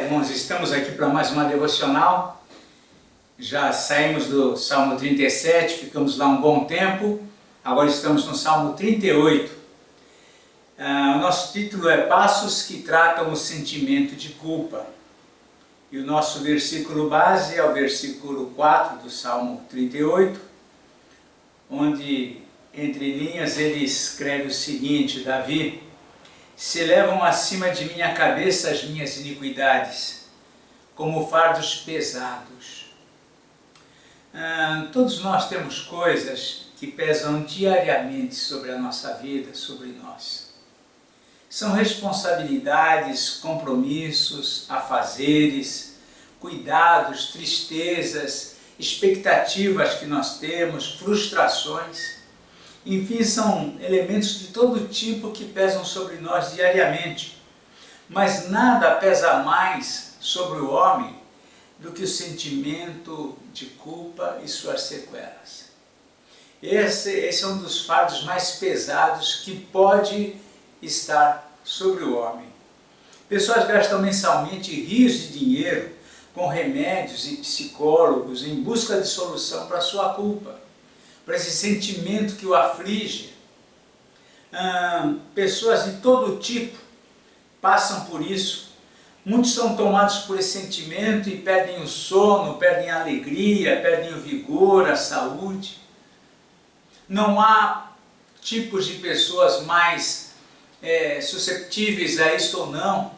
Irmãos, estamos aqui para mais uma devocional. Já saímos do Salmo 37, ficamos lá um bom tempo. Agora estamos no Salmo 38. O nosso título é Passos que Tratam o Sentimento de Culpa. E o nosso versículo base é o versículo 4 do Salmo 38, onde, entre linhas, ele escreve o seguinte: Davi: se elevam acima de minha cabeça as minhas iniquidades, como fardos pesados. Todos nós temos coisas que pesam diariamente sobre a nossa vida, sobre nós. São responsabilidades, compromissos, afazeres, cuidados, tristezas, expectativas que nós temos, frustrações. Enfim, são elementos de todo tipo que pesam sobre nós diariamente. Mas nada pesa mais sobre o homem do que o sentimento de culpa e suas sequelas. Esse é um dos fardos mais pesados que pode estar sobre o homem. Pessoas gastam mensalmente rios de dinheiro com remédios e psicólogos em busca de solução para a sua culpa, para esse sentimento que o aflige. Pessoas de todo tipo passam por isso. Muitos são tomados por esse sentimento e perdem o sono, perdem a alegria, perdem o vigor, a saúde. Não há tipos de pessoas mais susceptíveis a isso ou não.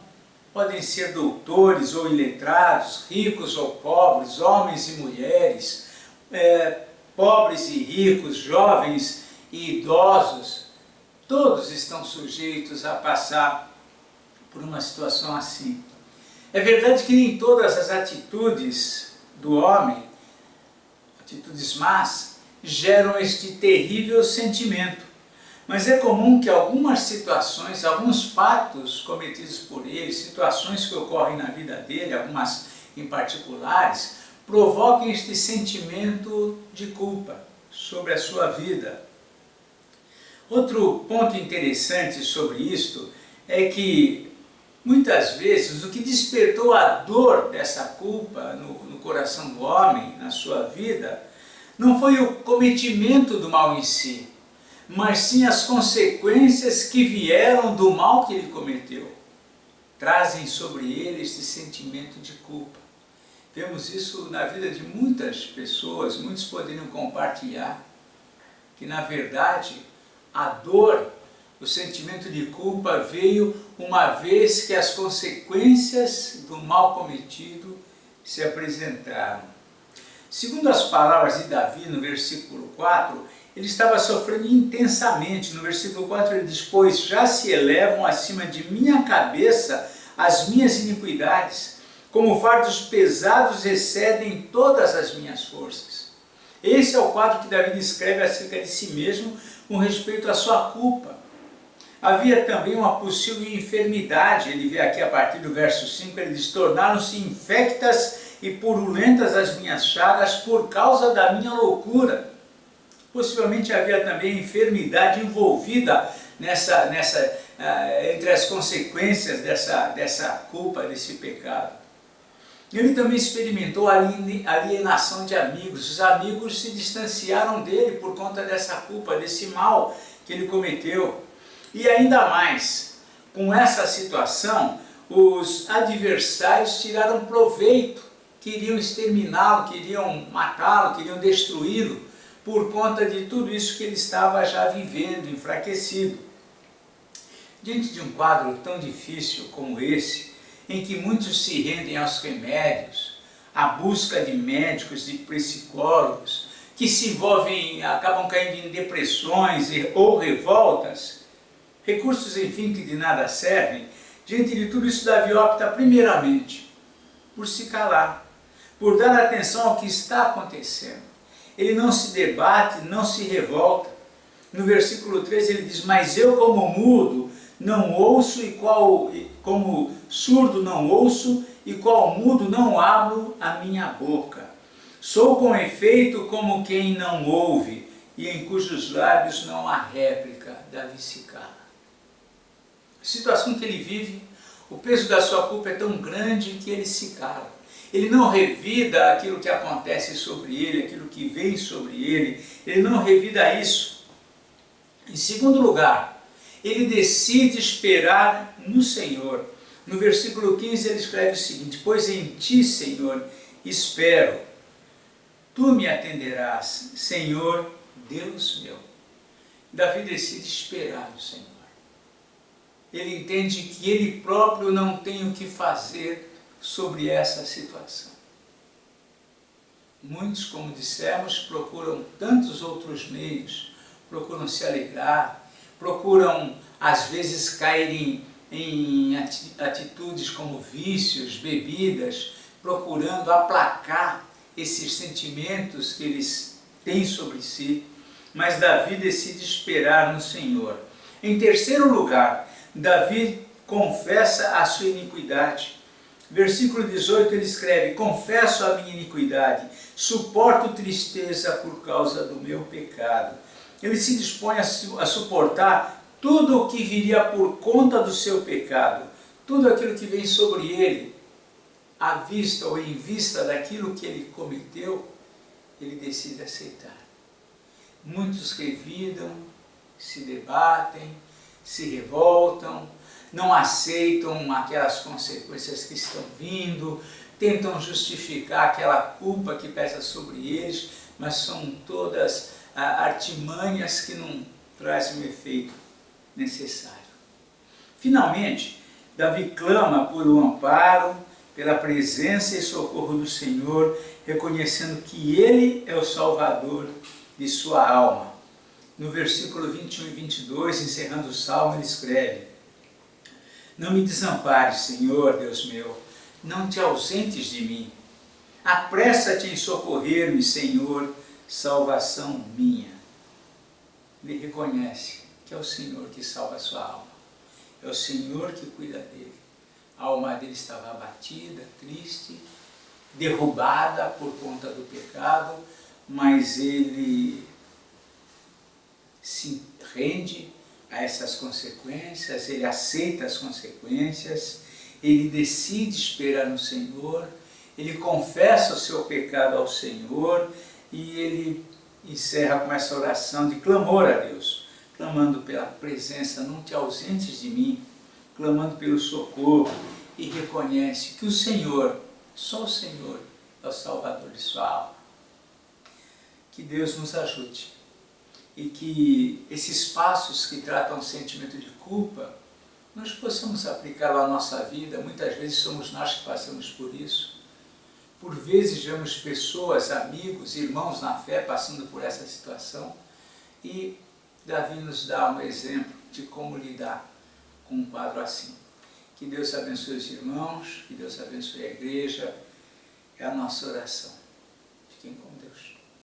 Podem ser doutores ou iletrados, ricos ou pobres, homens e mulheres, pobres e ricos, jovens e idosos. Todos estão sujeitos a passar por uma situação assim. É verdade que nem todas as atitudes do homem, atitudes más, geram este terrível sentimento. Mas é comum que algumas situações, alguns fatos cometidos por ele, situações que ocorrem na vida dele, algumas em particulares, provoquem este sentimento de culpa sobre a sua vida. Outro ponto interessante sobre isto é que, muitas vezes, o que despertou a dor dessa culpa no coração do homem, na sua vida, não foi o cometimento do mal em si, mas sim as consequências que vieram do mal que ele cometeu. Trazem sobre ele este sentimento de culpa. Vemos isso na vida de muitas pessoas, muitos poderiam compartilhar, que na verdade a dor, o sentimento de culpa veio uma vez que as consequências do mal cometido se apresentaram. Segundo as palavras de Davi no versículo 4, ele estava sofrendo intensamente. No versículo 4 ele diz: pois já se elevam acima de minha cabeça as minhas iniquidades, como fardos pesados excedem todas as minhas forças. Esse é o quadro que Davi descreve acerca de si mesmo com respeito à sua culpa. Havia também uma possível enfermidade. Ele vê aqui a partir do verso 5, ele diz: tornaram-se infectas e purulentas as minhas chagas por causa da minha loucura. Possivelmente havia também enfermidade envolvida entre as consequências dessa culpa, desse pecado. Ele também experimentou a alienação de amigos. Os amigos se distanciaram dele por conta dessa culpa, desse mal que ele cometeu. E ainda mais, com essa situação, os adversários tiraram proveito, queriam exterminá-lo, queriam matá-lo, queriam destruí-lo, por conta de tudo isso que ele estava já vivendo, enfraquecido. Diante de um quadro tão difícil como esse, em que muitos se rendem aos remédios, à busca de médicos e psicólogos, que se envolvem, acabam caindo em depressões ou revoltas, recursos, enfim, que de nada servem. Diante de tudo isso, Davi opta primeiramente por se calar, por dar atenção ao que está acontecendo. Ele não se debate, não se revolta. No versículo 13 ele diz: mas eu, como mudo, não ouço, e como surdo não ouço, e qual mudo não abro a minha boca. Sou com efeito como quem não ouve, e em cujos lábios não há réplica. Davi se cala. A situação que ele vive, O peso da sua culpa é tão grande que ele se cala. Ele não revida aquilo que acontece sobre ele, aquilo que vem sobre ele. Ele não revida isso. Em segundo lugar, ele decide esperar no Senhor. No versículo 15 ele escreve o seguinte: pois em ti, Senhor, espero. Tu me atenderás, Senhor, Deus meu. Davi decide esperar no Senhor. Ele entende que ele próprio não tem o que fazer sobre essa situação. Muitos, como dissemos, procuram tantos outros meios, procuram se alegrar, procuram às vezes cair em atitudes como vícios, bebidas, procurando aplacar esses sentimentos que eles têm sobre si, mas Davi decide esperar no Senhor. Em terceiro lugar, Davi confessa a sua iniquidade. Versículo 18 ele escreve: confesso a minha iniquidade, suporto tristeza por causa do meu pecado. Ele se dispõe a suportar tudo o que viria por conta do seu pecado, tudo aquilo que vem sobre ele, à vista ou em vista daquilo que ele cometeu, ele decide aceitar. Muitos revidam, se debatem, se revoltam, não aceitam aquelas consequências que estão vindo, tentam justificar aquela culpa que pesa sobre eles, mas são todas artimanhas que não trazem o efeito necessário. Finalmente, Davi clama por um amparo, pela presença e socorro do Senhor, reconhecendo que Ele é o Salvador de sua alma. No versículo 21 e 22, encerrando o Salmo, ele escreve: não me desampares, Senhor, Deus meu, não te ausentes de mim. Apressa-te em socorrer-me, Senhor, salvação minha. Ele reconhece que é o Senhor que salva a sua alma, é o Senhor que cuida dele. A alma dele estava abatida, triste, derrubada por conta do pecado, mas ele se rende a essas consequências, ele aceita as consequências, ele decide esperar no Senhor, ele confessa o seu pecado ao Senhor e ele encerra com essa oração de clamor a Deus, clamando pela presença, não te ausentes de mim, clamando pelo socorro, e reconhece que o Senhor, só o Senhor, é o Salvador de sua alma. Que Deus nos ajude e que esses passos que tratam o sentimento de culpa, nós possamos aplicar na nossa vida. Muitas vezes somos nós que passamos por isso. Por vezes vemos pessoas, amigos, irmãos na fé passando por essa situação e Davi nos dá um exemplo de como lidar com um quadro assim. Que Deus abençoe os irmãos, que Deus abençoe a igreja, é a nossa oração. Fiquem com Deus.